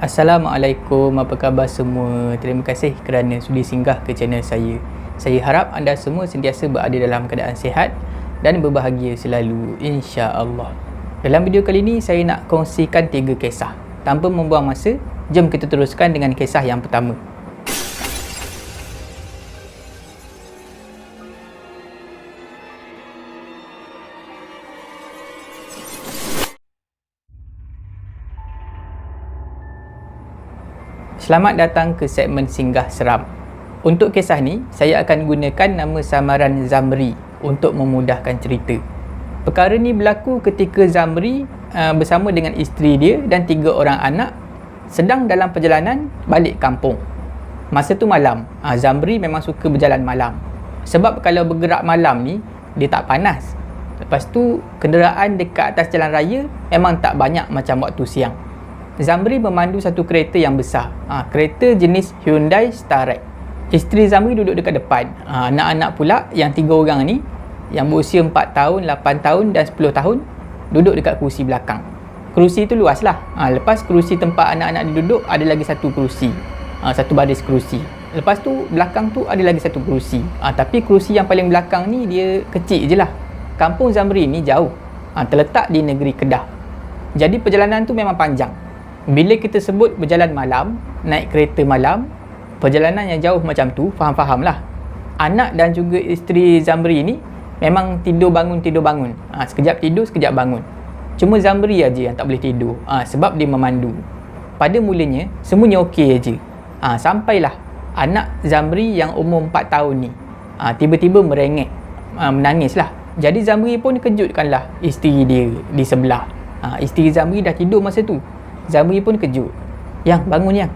Assalamualaikum, apa khabar semua? Terima kasih kerana sudi singgah ke channel saya. Saya harap anda semua sentiasa berada dalam keadaan sihat dan berbahagia selalu, insya-Allah. Dalam video kali ini saya nak kongsikan 3 kisah. Tanpa membuang masa, jom kita teruskan dengan kisah yang pertama. Selamat datang ke segmen Singgah Seram. Untuk kisah ni, saya akan gunakan nama samaran Zamri untuk memudahkan cerita. Perkara ni berlaku ketika Zamri bersama dengan isteri dia dan 3 orang anak sedang dalam perjalanan balik kampung. Masa tu malam. Zamri memang suka berjalan malam. Sebab kalau bergerak malam ni, dia tak panas. Lepas tu, kenderaan dekat atas jalan raya memang tak banyak macam waktu siang. Zamri memandu satu kereta yang besar. Kereta jenis Hyundai Starex. Isteri Zamri duduk dekat depan. Anak-anak pula yang 3 orang ni, yang berusia 4 tahun, 8 tahun dan 10 tahun, duduk dekat kerusi belakang. Kerusi tu luas lah. Lepas kerusi tempat anak-anak dia duduk, ada lagi satu kerusi. Satu baris kerusi. Lepas tu, belakang tu ada lagi satu kerusi. Tapi kerusi yang paling belakang ni, dia kecil je lah. Kampung Zamri ni jauh. Terletak di negeri Kedah. Jadi perjalanan tu memang panjang. Bila kita sebut berjalan malam, naik kereta malam, perjalanan yang jauh macam tu, faham-faham lah. Anak dan juga isteri Zamri ni memang tidur bangun. Sekejap tidur, sekejap bangun. Cuma Zamri aja yang tak boleh tidur, sebab dia memandu. Pada mulanya, semuanya okey aja. Sampailah anak Zamri yang umur 4 tahun ni tiba-tiba merengek, menangis lah. Jadi Zamri pun kejutkanlah isteri dia di sebelah. Isteri Zamri dah tidur masa tu. Zamri pun kejut. Yang bangun yang,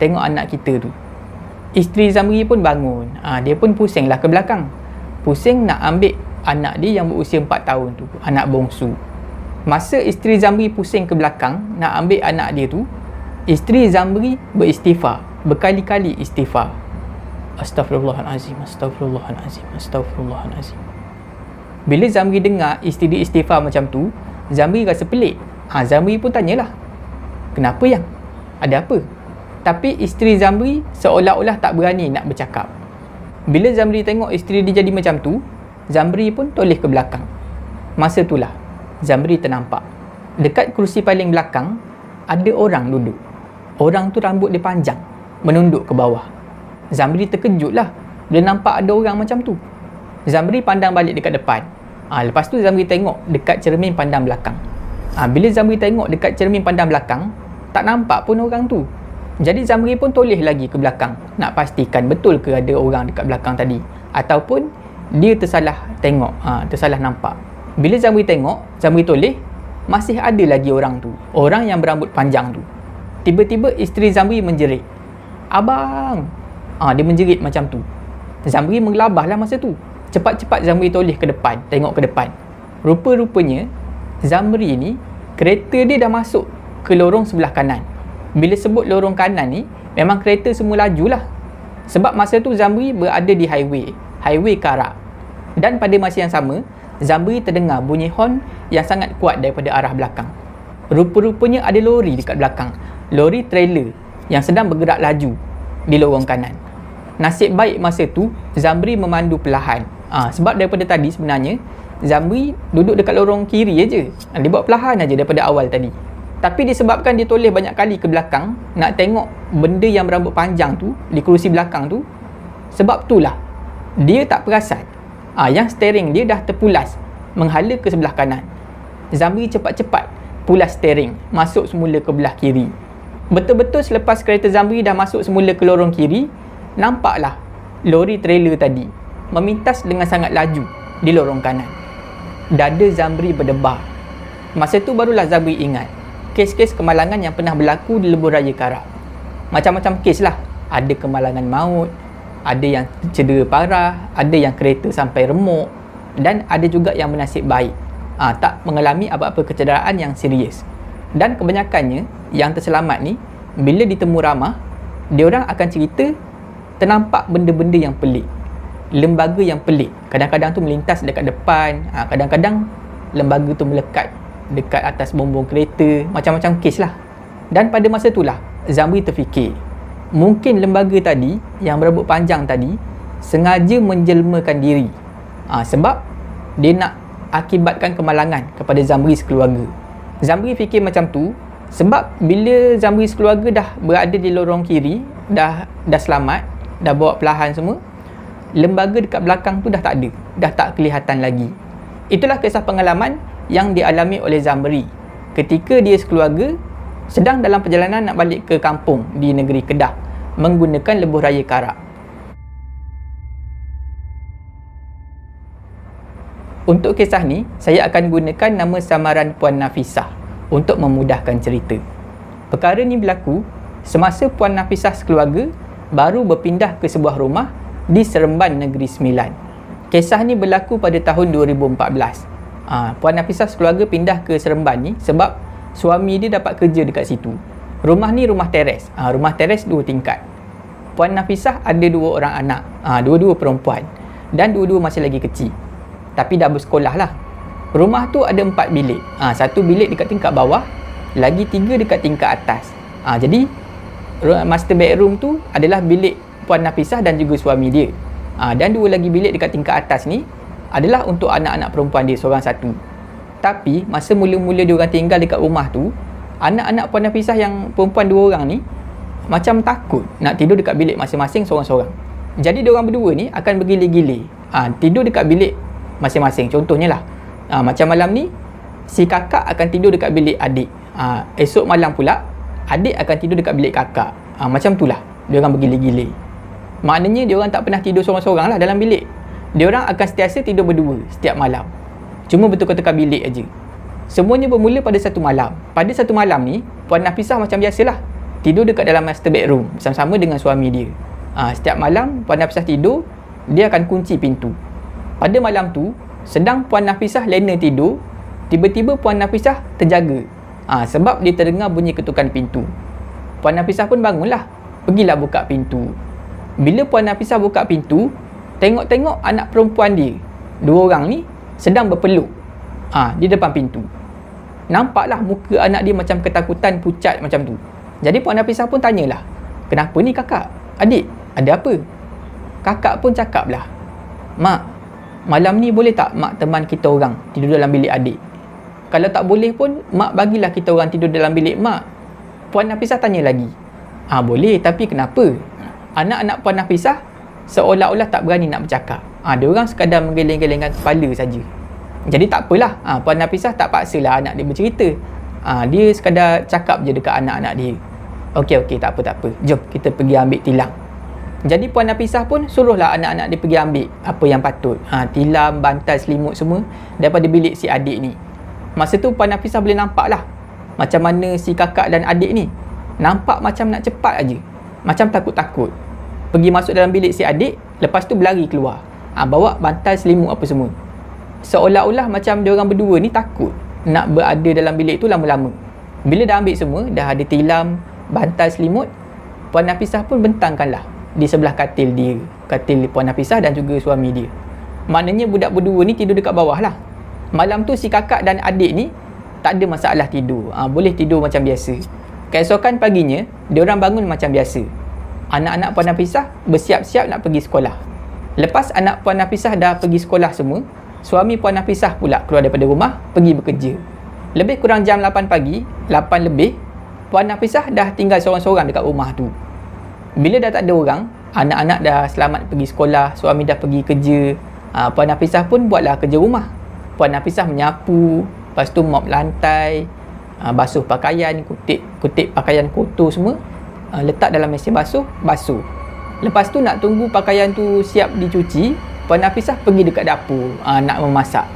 tengok anak kita tu. Isteri Zamri pun bangun. Dia pun pusinglah ke belakang. Pusing nak ambil anak dia yang berusia 4 tahun tu, anak bongsu. Masa isteri Zamri pusing ke belakang nak ambil anak dia tu, isteri Zamri beristighfar, berkali-kali istighfar. Astaghfirullahalazim, astaghfirullahalazim, astaghfirullahalazim. Bila Zamri dengar isteri dia istighfar macam tu, Zamri rasa pelik. Zamri pun tanyalah, kenapa yang? Ada apa? Tapi isteri Zamri seolah-olah tak berani nak bercakap. Bila Zamri tengok isteri dia jadi macam tu, Zamri pun toleh ke belakang. Masa itulah Zamri ternampak dekat kerusi paling belakang ada orang duduk. Orang tu rambut dia panjang, menunduk ke bawah. Zamri terkejutlah bila nampak ada orang macam tu. Zamri pandang balik dekat depan. Lepas tu Zamri tengok dekat cermin pandang belakang. Bila Zamri tengok dekat cermin pandang belakang, tak nampak pun orang tu. Jadi Zamri pun toleh lagi ke belakang nak pastikan betul ke ada orang dekat belakang tadi, ataupun dia tersalah tengok, tersalah nampak. Bila Zamri tengok, Zamri toleh, masih ada lagi orang tu, orang yang berambut panjang tu. Tiba-tiba isteri Zamri menjerit, "Abang!" Dia menjerit macam tu. Zamri menggelabahlah masa tu. Cepat-cepat Zamri toleh ke depan, tengok ke depan. Rupa-rupanya Zamri ni, kereta dia dah masuk ke lorong sebelah kanan. Bila sebut lorong kanan ni, memang kereta semua laju lah. Sebab masa tu Zamri berada di highway Karak. Dan pada masa yang sama, Zamri terdengar bunyi horn yang sangat kuat daripada arah belakang. Rupa-rupanya ada lori dekat belakang. Lori trailer yang sedang bergerak laju di lorong kanan. Nasib baik masa tu, Zamri memandu perlahan. Sebab daripada tadi sebenarnya, Zamri duduk dekat lorong kiri aja. Dia buat perlahan aja daripada awal tadi. Tapi disebabkan dia toleh banyak kali ke belakang nak tengok benda yang berambut panjang tu di kerusi belakang tu, sebab itulah dia tak perasan yang steering dia dah terpulas menghala ke sebelah kanan. Zamri cepat-cepat pulas steering, masuk semula ke belah kiri. Betul-betul selepas kereta Zamri dah masuk semula ke lorong kiri, nampaklah lori trailer tadi memintas dengan sangat laju di lorong kanan. Dada Zamri berdebar. Masa tu barulah Zamri ingat kes-kes kemalangan yang pernah berlaku di lebuh raya Karak. Macam-macam kes lah. Ada kemalangan maut, ada yang cedera parah, ada yang kereta sampai remuk, dan ada juga yang bernasib baik, tak mengalami apa-apa kecederaan yang serius. Dan kebanyakannya yang terselamat ni, bila ditemu ramah, diorang akan cerita ternampak benda-benda yang pelik, lembaga yang pelik. Kadang-kadang tu melintas dekat depan, kadang-kadang lembaga tu melekat dekat atas bumbung kereta, macam-macam kes lah. Dan pada masa itulah Zamri terfikir, mungkin lembaga tadi yang berambut panjang tadi sengaja menjelmakan diri, sebab dia nak akibatkan kemalangan kepada Zamri sekeluarga. Zamri fikir macam tu sebab bila Zamri sekeluarga dah berada di lorong kiri, dah selamat, dah bawa pelahan semua, lembaga dekat belakang tu dah tak ada, dah tak kelihatan lagi. Itulah kisah pengalaman yang dialami oleh Zamri ketika dia sekeluarga sedang dalam perjalanan nak balik ke kampung di negeri Kedah menggunakan lebuh raya Karak. Untuk kisah ni, saya akan gunakan nama samaran Puan Nafisah untuk memudahkan cerita. Perkara ni berlaku semasa Puan Nafisah sekeluarga baru berpindah ke sebuah rumah di Seremban Negeri Sembilan. Kisah ni berlaku pada tahun 2014. Puan Nafisah sekeluarga pindah ke Seremban ni sebab suami dia dapat kerja dekat situ. Rumah ni rumah teres. Rumah teres 2 tingkat. Puan Nafisah ada 2 orang anak. Dua-dua perempuan. Dan dua-dua masih lagi kecil. Tapi dah bersekolah lah. Rumah tu ada 4 bilik. 1 bilik dekat tingkat bawah, lagi 3 dekat tingkat atas. Jadi master bedroom tu adalah bilik Puan Nafisah dan juga suami dia. Dan 2 lagi bilik dekat tingkat atas ni adalah untuk anak-anak perempuan dia seorang satu. Tapi masa mula-mula dia orang tinggal dekat rumah tu, anak-anak Puan Nafisah yang perempuan 2 orang ni macam takut nak tidur dekat bilik masing-masing seorang-seorang. Jadi dia orang berdua ni akan bergilir-gilir tidur dekat bilik masing-masing. Contohnya lah, macam malam ni si kakak akan tidur dekat bilik adik. Esok malam pula adik akan tidur dekat bilik kakak. Macam tu lah dia orang bergilir-gilir. Maknanya dia orang tak pernah tidur seorang-seorang lah dalam bilik. Dia orang akan sentiasa tidur berdua setiap malam. Cuma bertukar-tukar bilik aja. Semuanya bermula pada satu malam. Pada satu malam ni, Puan Nafisah macam biasalah tidur dekat dalam master bedroom bersama-sama dengan suami dia. Setiap malam Puan Nafisah tidur, dia akan kunci pintu. Pada malam tu, sedang Puan Nafisah lena tidur, tiba-tiba Puan Nafisah terjaga. Sebab dia terdengar bunyi ketukan pintu. Puan Nafisah pun bangunlah, pergilah buka pintu. Bila Puan Nafisah buka pintu, tengok-tengok anak perempuan dia, 2 orang ni sedang berpeluk di depan pintu. Nampaklah muka anak dia macam ketakutan, pucat macam tu. Jadi Puan Nafisah pun tanyalah, kenapa ni kakak? Adik, ada apa? Kakak pun cakaplah, mak, malam ni boleh tak mak teman kita orang tidur dalam bilik adik? Kalau tak boleh pun, mak bagilah kita orang tidur dalam bilik mak. Puan Nafisah tanya lagi, boleh, tapi kenapa? Anak-anak Puan Nafisah seolah-olah tak berani nak bercakap. Dia orang sekadar menggeleng-gelengkan kepala saja. Jadi tak apalah, Puan Nafisah tak paksalah anak dia bercerita. Dia sekadar cakap je dekat anak-anak dia. Okey, tak apa. Jom kita pergi ambil tilam. Jadi Puan Nafisah pun suruhlah anak-anak dia pergi ambil apa yang patut. Tilam, bantal, selimut semua daripada bilik si adik ni. Masa tu Puan Nafisah boleh nampak lah macam mana si kakak dan adik ni nampak macam nak cepat aja, macam takut-takut pergi masuk dalam bilik si adik, lepas tu berlari keluar, bawa bantal, selimut apa semua. Seolah-olah macam dia orang berdua ni takut nak berada dalam bilik tu lama-lama. Bila dah ambil semua, dah ada tilam, bantal, selimut, Puan Nafisah pun bentangkanlah di sebelah katil dia, katil Puan Nafisah dan juga suami dia. Maknanya budak berdua ni tidur dekat bawah lah. Malam tu si kakak dan adik ni tak ada masalah tidur, boleh tidur macam biasa. Keesokan paginya, dia orang bangun macam biasa. Anak-anak Puan Nafisah bersiap-siap nak pergi sekolah. Lepas anak Puan Nafisah dah pergi sekolah semua, suami Puan Nafisah pula keluar daripada rumah pergi bekerja. Lebih kurang jam 8 pagi, 8 lebih, Puan Nafisah dah tinggal seorang-seorang dekat rumah tu. Bila dah tak ada orang, anak-anak dah selamat pergi sekolah, suami dah pergi kerja, Puan Nafisah pun buatlah kerja rumah. Puan Nafisah menyapu, lepas tu mop lantai, basuh pakaian, kutip pakaian kotor semua, letak dalam mesin basuh. Lepas tu nak tunggu pakaian tu siap dicuci, Puan Nafisah pergi dekat dapur nak memasak.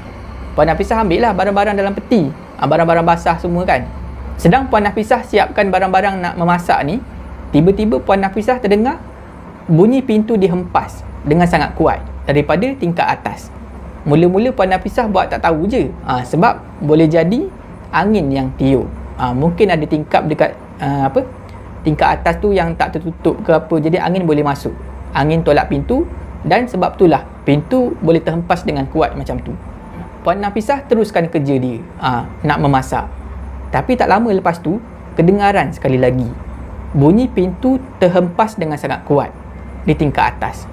Puan Nafisah ambil lah barang-barang dalam peti, barang-barang basah semua kan. Sedang Puan Nafisah siapkan barang-barang nak memasak ni, tiba-tiba Puan Nafisah terdengar bunyi pintu dihempas dengan sangat kuat daripada tingkat atas. Mula-mula Puan Nafisah buat tak tahu je, sebab boleh jadi angin yang tiup. Mungkin ada tingkap dekat tingkat atas tu yang tak tertutup ke apa, jadi angin boleh masuk, angin tolak pintu, dan sebab itulah pintu boleh terhempas dengan kuat macam tu. Puan Nafisah teruskan kerja dia, nak memasak. Tapi tak lama lepas tu, kedengaran sekali lagi bunyi pintu terhempas dengan sangat kuat di tingkat atas.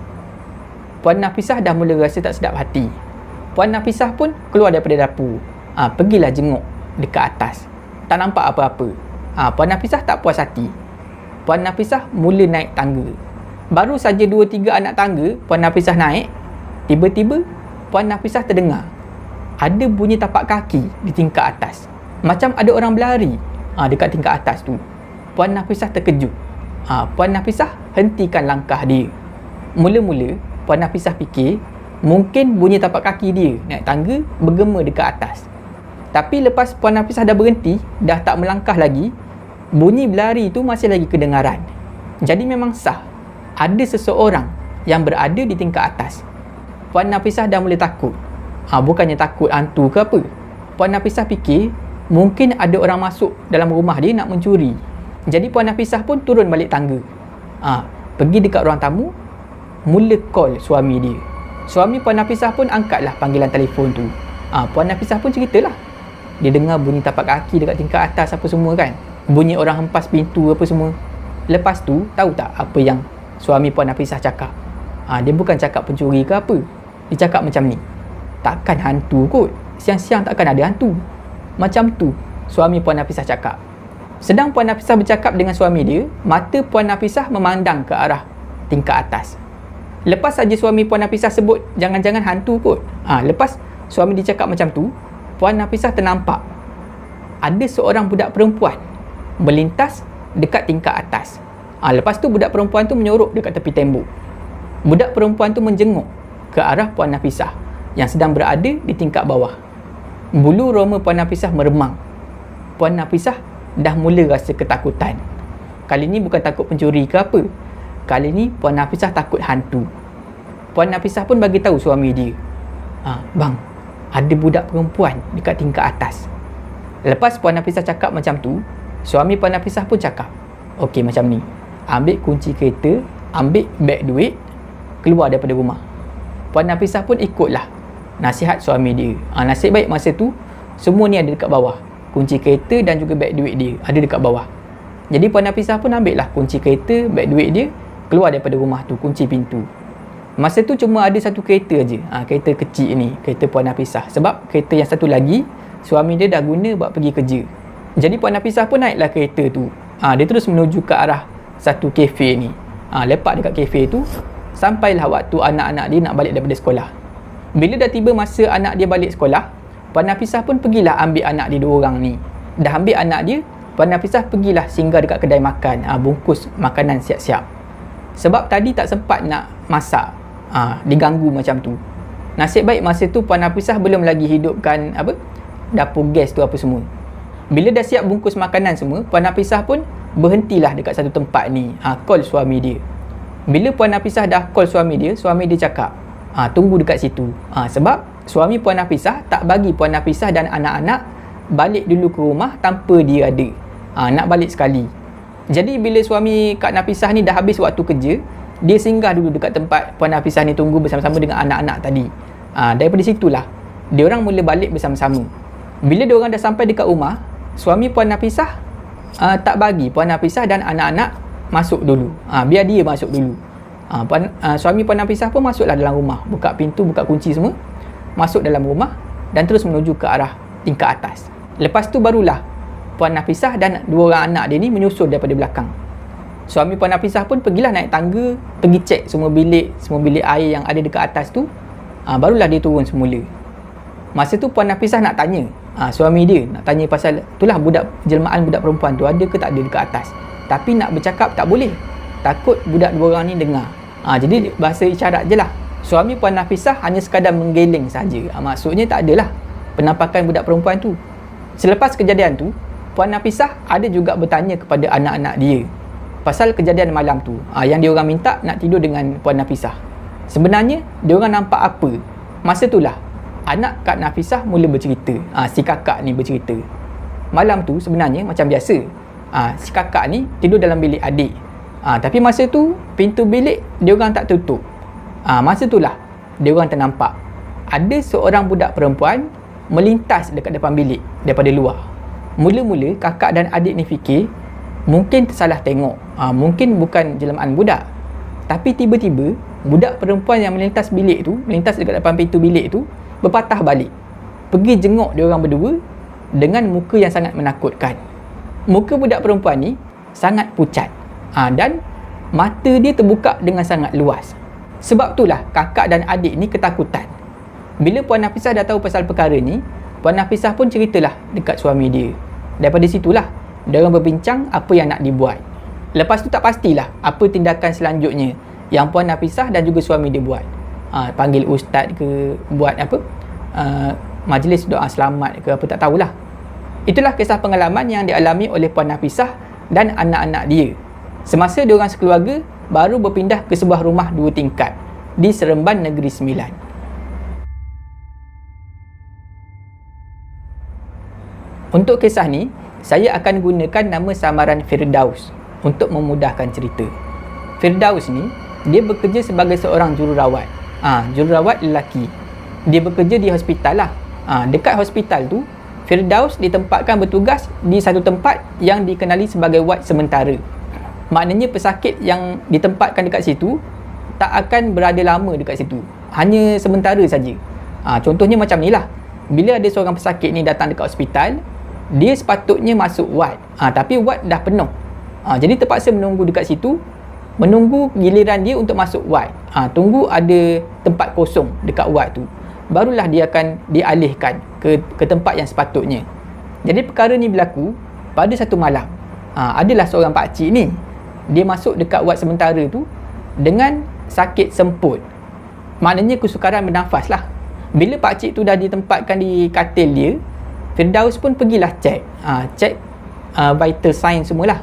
Puan Nafisah dah mula rasa tak sedap hati. Puan Nafisah pun keluar daripada dapur. Pergilah jenguk dekat atas. Tak nampak apa-apa. Puan Nafisah tak puas hati. Puan Nafisah mula naik tangga. Baru saja 2-3 anak tangga Puan Nafisah naik, tiba-tiba Puan Nafisah terdengar ada bunyi tapak kaki di tingkat atas. Macam ada orang berlari dekat tingkat atas tu. Puan Nafisah terkejut. Puan Nafisah hentikan langkah dia. Mula-mula Puan Nafisah fikir mungkin bunyi tapak kaki dia naik tangga bergema dekat atas. Tapi lepas Puan Nafisah dah berhenti, dah tak melangkah lagi, bunyi berlari tu masih lagi kedengaran. Jadi memang sah ada seseorang yang berada di tingkat atas. Puan Nafisah dah mula takut. Bukannya takut hantu ke apa. Puan Nafisah fikir mungkin ada orang masuk dalam rumah dia nak mencuri. Jadi Puan Nafisah pun turun balik tangga. Pergi dekat ruang tamu, mula call suami dia. Suami Puan Nafisah pun angkatlah panggilan telefon tu. Puan Nafisah pun ceritalah. Dia dengar bunyi tapak kaki dekat tingkat atas apa semua kan. Bunyi orang hempas pintu apa semua. Lepas tu, tahu tak apa yang suami Puan Nafisah cakap? Dia bukan cakap pencuri ke apa. Dia cakap macam ni, takkan hantu kot. Siang-siang takkan ada hantu. Macam tu suami Puan Nafisah cakap. Sedang Puan Nafisah bercakap dengan suami dia, mata Puan Nafisah memandang ke arah tingkat atas. Lepas saja suami Puan Nafisah sebut jangan-jangan hantu kot. Lepas suami dia cakap macam tu, Puan Nafisah ternampak ada seorang budak perempuan melintas dekat tingkat atas. Lepas tu budak perempuan tu menyorok dekat tepi tembok. Budak perempuan tu menjenguk ke arah Puan Nafisah yang sedang berada di tingkat bawah. Bulu roma Puan Nafisah meremang. Puan Nafisah dah mula rasa ketakutan. Kali ni bukan takut pencuri ke apa. Kali ni Puan Nafisah takut hantu. Puan Nafisah pun bagi tahu suami dia, bang, ada budak perempuan dekat tingkat atas. Lepas Puan Nafisah cakap macam tu, suami Puan Nafisah pun cakap, okey macam ni, ambil kunci kereta, ambil beg duit, keluar daripada rumah. Puan Nafisah pun ikutlah nasihat suami dia. Nasib baik masa tu semua ni ada dekat bawah. Kunci kereta dan juga beg duit dia ada dekat bawah. Jadi Puan Nafisah pun ambil lah kunci kereta, beg duit dia, keluar daripada rumah tu, kunci pintu. Masa tu cuma ada satu kereta aje. Kereta kecil ni, kereta Puan Nafisah. Sebab kereta yang satu lagi suami dia dah guna buat pergi kerja. Jadi Puan Nafisah pun naiklah kereta tu. Dia terus menuju ke arah satu kafe ni. Lepak dekat kafe tu, sampailah waktu anak-anak dia nak balik daripada sekolah. Bila dah tiba masa anak dia balik sekolah, Puan Nafisah pun pergilah ambil anak dia 2 orang ni. Dah ambil anak dia, Puan Nafisah pergilah singgah dekat kedai makan, bungkus makanan siap-siap. Sebab tadi tak sempat nak masak, diganggu macam tu. Nasib baik masa tu Puan Nafisah belum lagi hidupkan dapur gas tu apa semua. Bila dah siap bungkus makanan semua, Puan Nafisah pun berhentilah dekat satu tempat ni, call suami dia. Bila Puan Nafisah dah call suami dia cakap, tunggu dekat situ. Sebab suami Puan Nafisah tak bagi Puan Nafisah dan anak-anak balik dulu ke rumah tanpa dia ada. Nak balik sekali. Jadi bila suami Kak Nafisah ni dah habis waktu kerja, dia singgah dulu dekat tempat Puan Nafisah ni tunggu bersama-sama dengan anak-anak tadi. Daripada situlah diorang mula balik bersama-sama. Bila diorang dah sampai dekat rumah, suami Puan Nafisah tak bagi Puan Nafisah dan anak-anak masuk dulu. Biar dia masuk dulu. Suami Puan Nafisah pun masuklah dalam rumah, buka pintu, buka kunci semua, masuk dalam rumah dan terus menuju ke arah tingkat atas. Lepas tu barulah Puan Nafisah dan 2 orang anak dia ni menyusul daripada belakang. Suami Puan Nafisah pun pergilah naik tangga, pergi cek semua bilik air yang ada dekat atas tu. Barulah dia turun semula. Masa tu Puan Nafisah nak tanya, suami dia nak tanya pasal itulah jelmaan budak perempuan tu ada ke tak ada dekat atas. Tapi nak bercakap tak boleh, takut budak 2 orang ni dengar. Jadi bahasa isyarat je lah. Suami Puan Nafisah hanya sekadar menggeleng saja. Maksudnya tak adalah penampakan budak perempuan tu. Selepas kejadian tu, Puan Nafisah ada juga bertanya kepada anak-anak dia pasal kejadian malam tu, yang dia orang minta nak tidur dengan Puan Nafisah. Sebenarnya dia orang nampak apa? Masa itulah anak Kak Nafisah mula bercerita. Si kakak ni bercerita, malam tu sebenarnya macam biasa, si kakak ni tidur dalam bilik adik. Tapi masa tu pintu bilik dia orang tak tutup. Masa itulah dia orang ternampak ada seorang budak perempuan melintas dekat depan bilik daripada luar. Mula-mula kakak dan adik ni fikir Mungkin tersalah tengok, mungkin bukan jelmaan budak, tapi tiba-tiba budak perempuan yang melintas dekat depan pintu bilik tu berpatah balik, pergi jenguk dia orang berdua dengan muka yang sangat menakutkan. Muka budak perempuan ni sangat pucat, dan mata dia terbuka dengan sangat luas. Sebab itulah kakak dan adik ni ketakutan. Bila Puan Nafisah dah tahu pasal perkara ni, Puan Nafisah pun ceritalah dekat suami dia. Daripada situlah diorang berbincang apa yang nak dibuat. Lepas tu tak pastilah apa tindakan selanjutnya yang Puan Nafisah dan juga suami dia buat. Panggil ustaz ke, buat apa, majlis doa selamat ke apa, tak tahulah. Itulah kisah pengalaman yang dialami oleh Puan Nafisah dan anak-anak dia semasa diorang sekeluarga baru berpindah ke sebuah rumah 2 tingkat di Seremban Negeri Sembilan. Untuk kisah ni, saya akan gunakan nama samaran Firdaus untuk memudahkan cerita. Firdaus ni, dia bekerja sebagai seorang jururawat. Jururawat lelaki. Dia bekerja di hospital lah. Dekat hospital tu, Firdaus ditempatkan bertugas di satu tempat yang dikenali sebagai ward sementara. Maknanya pesakit yang ditempatkan dekat situ tak akan berada lama dekat situ, hanya sementara saja. Contohnya macam ni lah, bila ada seorang pesakit ni datang dekat hospital, dia sepatutnya masuk ward, tapi ward dah penuh. Jadi terpaksa menunggu dekat situ, menunggu giliran dia untuk masuk ward. Tunggu ada tempat kosong dekat ward tu, barulah dia akan dialihkan ke tempat yang sepatutnya. Jadi perkara ni berlaku pada satu malam. Adalah seorang pakcik ni, dia masuk dekat ward sementara tu dengan sakit semput, maknanya kesukaran bernafas lah. Bila pakcik tu dah ditempatkan di katil dia, Firdaus pun pergilah cek vital sign semualah,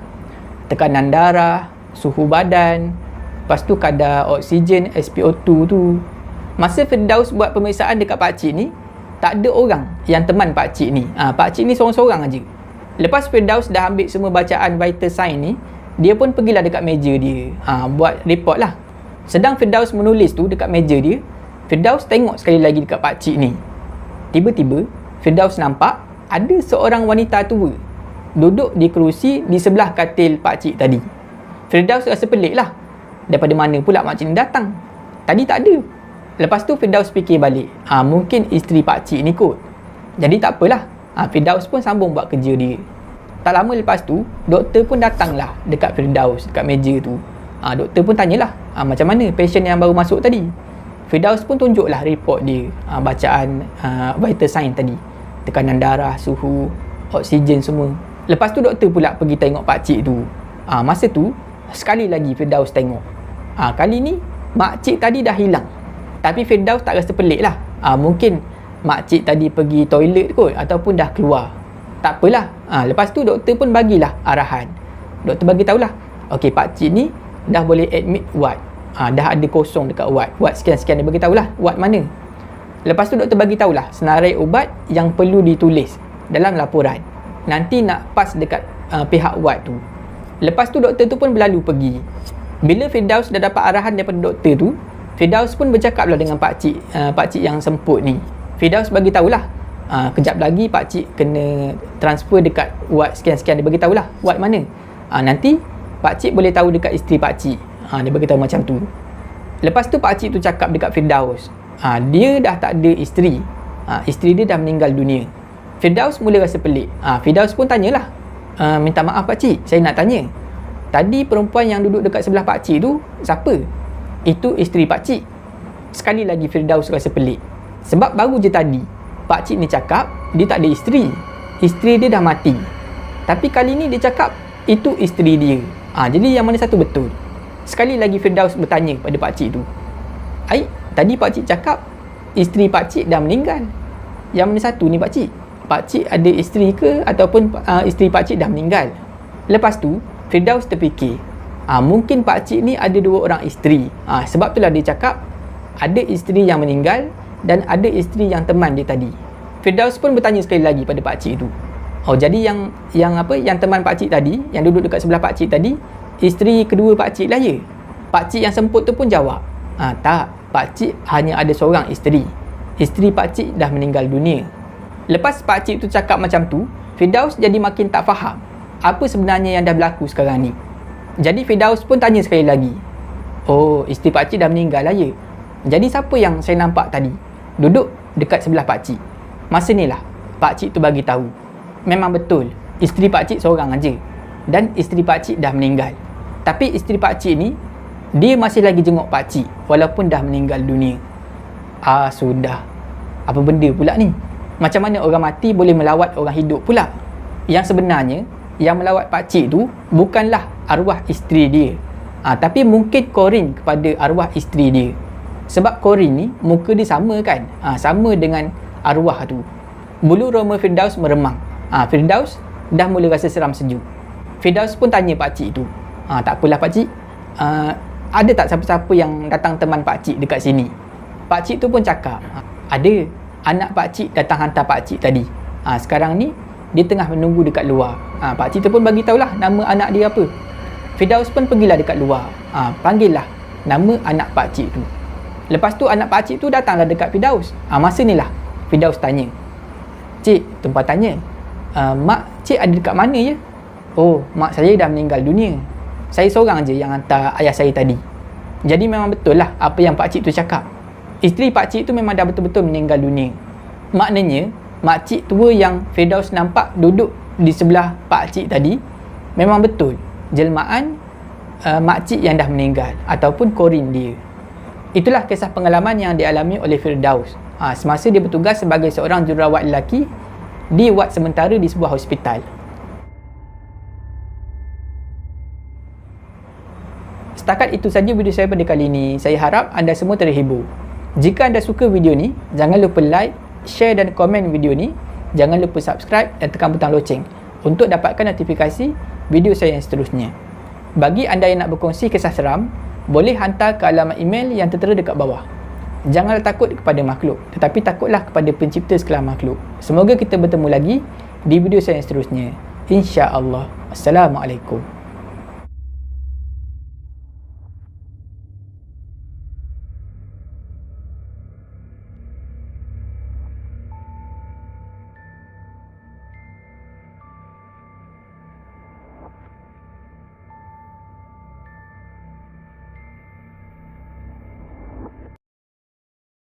tekanan darah, suhu badan, lepas tu kadar oksigen SpO2 tu. Masa Firdaus buat pemeriksaan dekat pakcik ni, tak ada orang yang teman pakcik ni. Pakcik ni seorang-seorang aja. Lepas Firdaus dah ambil semua bacaan vital sign ni, dia pun pergilah dekat meja dia, buat report lah. Sedang Firdaus menulis tu dekat meja dia, Firdaus tengok sekali lagi dekat pakcik ni. Tiba-tiba Firdaus nampak ada seorang wanita tua duduk di kerusi di sebelah katil pakcik tadi. Firdaus rasa pelik lah, daripada mana pula makcik ni datang, tadi tak ada. Lepas tu Firdaus fikir balik, mungkin isteri pakcik ni kot. Jadi tak apalah, Firdaus pun sambung buat kerja dia. Tak lama lepas tu, doktor pun datanglah dekat Firdaus, dekat meja tu. Doktor pun tanyalah, macam mana pasien yang baru masuk tadi. Firdaus pun tunjuklah report dia, bacaan vital sign tadi, tekanan darah, suhu, oksigen semua. Lepas tu doktor pula pergi tengok pakcik tu. Masa tu, sekali lagi Firdaus tengok. Kali ni, makcik tadi dah hilang. Tapi Firdaus tak rasa pelik lah. Mungkin makcik tadi pergi toilet kot, ataupun dah keluar. Tak apalah. Lepas tu doktor pun bagilah arahan. Doktor bagi tahulah, okey, pakcik ni dah boleh admit ward. Dah ada kosong dekat ward. Ward sekian-sekian, dia bagi tahulah ward mana. Lepas tu doktor bagi tahulah senarai ubat yang perlu ditulis dalam laporan. Nanti nak pas dekat pihak ward tu. Lepas tu doktor tu pun berlalu pergi. Bila Firdaus dah dapat arahan daripada doktor tu, Firdaus pun bercakaplah dengan pakcik yang semput ni. Firdaus bagi tahulah, kejap lagi pakcik kena transfer dekat ward sekian-sekian. Dia bagi tahulah ward mana. Nanti pakcik boleh tahu dekat isteri pakcik. Dia bagi tahu macam tu. Lepas tu pakcik tu cakap dekat Firdaus, dia dah tak ada isteri. Isteri dia dah meninggal dunia. Firdaus mula rasa pelik. Firdaus pun tanyalah, minta maaf pakcik, saya nak tanya, tadi perempuan yang duduk dekat sebelah pakcik tu siapa? Itu isteri pakcik. Sekali lagi Firdaus rasa pelik, sebab baru je tadi pakcik ni cakap dia tak ada isteri. Isteri dia dah mati. Tapi kali ni dia cakap itu isteri dia. Jadi yang mana satu betul? Sekali lagi Firdaus bertanya pada pakcik tu, tadi pakcik cakap isteri pakcik dah meninggal. Yang mana satu ni pakcik? Pakcik ada isteri ke, ataupun isteri pakcik dah meninggal? Lepas tu Firdaus terfikir, mungkin pakcik ni ada 2 orang isteri. Sebab itulah dia cakap ada isteri yang meninggal dan ada isteri yang teman dia tadi. Firdaus pun bertanya sekali lagi pada pakcik tu, jadi yang teman pakcik tadi, yang duduk dekat sebelah pakcik tadi, isteri kedua pakcik lah ya? Pakcik yang semput tu pun jawab, tak, pakcik hanya ada seorang isteri. Isteri pakcik dah meninggal dunia. Lepas pakcik tu cakap macam tu, Firdaus jadi makin tak faham. apa sebenarnya yang dah berlaku sekarang ni. Jadi Firdaus pun tanya sekali lagi, oh, isteri pakcik dah meninggal lah ya? Jadi siapa yang saya nampak tadi duduk dekat sebelah pakcik? Masa ni lah pakcik tu bagi tahu, memang betul isteri pakcik seorang aja, dan isteri pakcik dah meninggal. Tapi isteri pakcik ni, dia masih lagi jenguk pakcik walaupun dah meninggal dunia. Sudah. Apa benda pula ni? Macam mana orang mati boleh melawat orang hidup pula? Yang sebenarnya yang melawat pakcik tu bukanlah arwah isteri dia, tapi mungkin korin kepada arwah isteri dia. Sebab korin ni muka dia sama kan, sama dengan arwah tu. Bulu roma Firdaus meremang. Firdaus dah mula rasa seram sejuk. Firdaus pun tanya pakcik tu, tak apalah pakcik, ada tak siapa-siapa yang datang teman pakcik dekat sini? Pakcik tu pun cakap, ada, anak pakcik datang hantar pakcik tadi. Sekarang ni dia tengah menunggu dekat luar. Pakcik tu pun bagi tahulah nama anak dia apa. Firdaus pun pergilah dekat luar, panggillah nama anak pakcik tu. Lepas tu anak pakcik tu datanglah dekat Firdaus. Masa ni lah Firdaus tanya, cik, tumpah tanya, mak cik ada dekat mana ya? Oh, mak saya dah meninggal dunia. Saya seorang je yang hantar ayah saya tadi. Jadi memang betul lah apa yang pakcik tu cakap. Isteri pakcik tu memang dah betul-betul meninggal dunia. Maknanya makcik tua yang Firdaus nampak duduk di sebelah pakcik tadi memang betul jelmaan makcik yang dah meninggal ataupun korin dia. Itulah kisah pengalaman yang dialami oleh Firdaus semasa dia bertugas sebagai seorang jururawat lelaki di wad sementara di sebuah hospital. Setakat itu saja video saya pada kali ini. Saya harap anda semua terhibur. Jika anda suka video ni, jangan lupa like, share dan komen video ni. Jangan lupa subscribe dan tekan butang loceng untuk dapatkan notifikasi video saya yang seterusnya. Bagi anda yang nak berkongsi kisah seram, boleh hantar ke alamat email yang tertera dekat bawah. Janganlah takut kepada makhluk, tetapi takutlah kepada pencipta segala makhluk. Semoga kita bertemu lagi di video saya yang seterusnya. InsyaAllah. Assalamualaikum.